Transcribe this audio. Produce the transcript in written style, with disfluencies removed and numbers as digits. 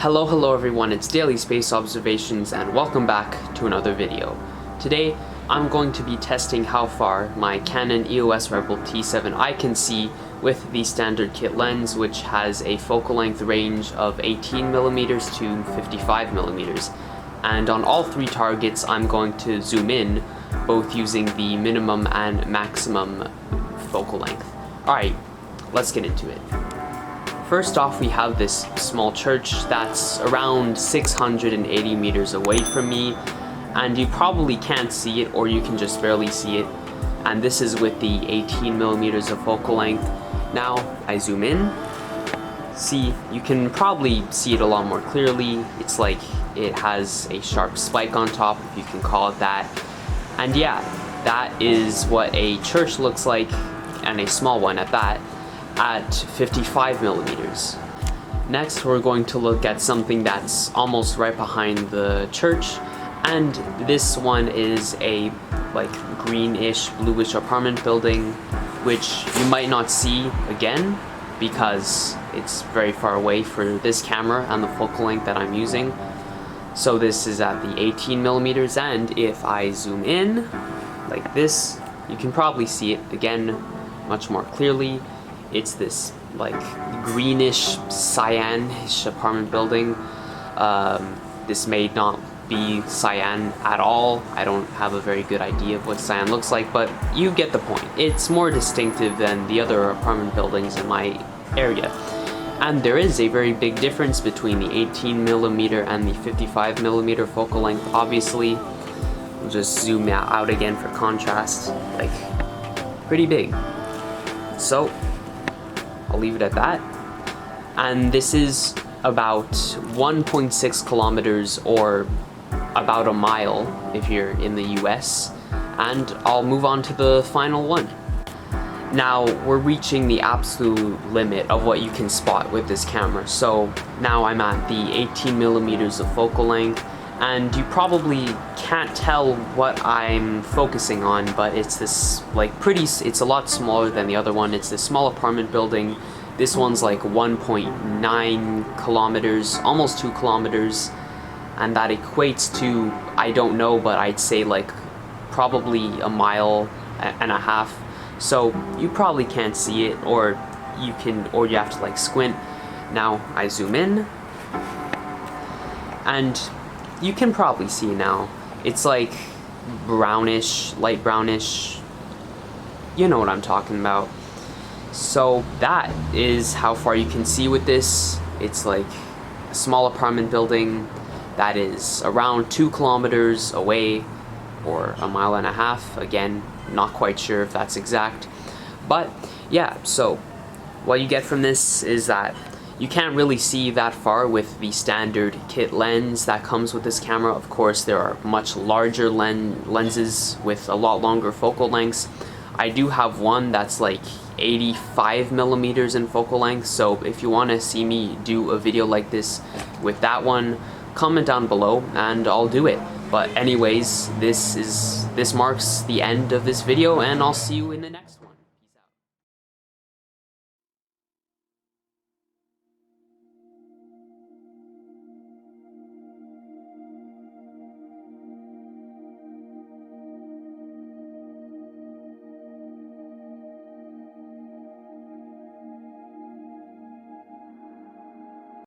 Hello everyone, it's Daily Space Observations and welcome back to another video. Today, I'm going to be testing how far my Canon EOS Rebel T7i can see with the standard kit lens, which has a focal length range of 18mm to 55mm. And on all three targets, I'm going to zoom in, both using the minimum and maximum focal length. Alright, let's get into it. First off, we have this small church that's around 680 meters away from me, and you probably can't see it, or you can just barely see it. And this is with the 18mm of focal length. Now, I zoom in. See, you can probably see it a lot more clearly. It's like it has a sharp spike on top, if you can call it that. And yeah, that is what a church looks like, and a small one at that, at 55mm. Next, we're going to look at something that's almost right behind the church, and this one is a greenish, bluish apartment building, which you might not see again because it's very far away for this camera and the focal length that I'm using. So this is at the 18mm, and if I zoom in like this, you can probably see it again much more clearly. It's this greenish, cyanish apartment building. This may not be cyan at all. I don't have a very good idea of what cyan looks like, but you get the point. It's more distinctive than the other apartment buildings in my area. And there is a very big difference between the 18mm and the 55mm focal length, obviously. We'll just zoom out again for contrast. Pretty big. So, I'll leave it at that. And this is about 1.6 kilometers, or about a mile if you're in the US. And I'll move on to the final one. Now, we're reaching the absolute limit of what you can spot with this camera. So now I'm at the 18mm of focal length, and you probably can't tell what I'm focusing on, but it's this it's a lot smaller than the other one. It's this small apartment building. This one's 1.9 kilometers, almost 2 kilometers, and that equates to, I don't know, but I'd say probably a mile and a half. So you probably can't see it, or you have to squint. Now I zoom in, and you can probably see now. It's brownish, light brownish. You know what I'm talking about. So that is how far you can see with this. It's a small apartment building that is around 2 kilometers away, or a mile and a half. Again, not quite sure if that's exact. But yeah, so what you get from this is that you can't really see that far with the standard kit lens that comes with this camera. Of course, there are much larger lenses with a lot longer focal lengths. I do have one that's 85mm in focal length, so if you want to see me do a video like this with that one, comment down below and I'll do it. But anyways, this marks the end of this video, and I'll see you in the next one.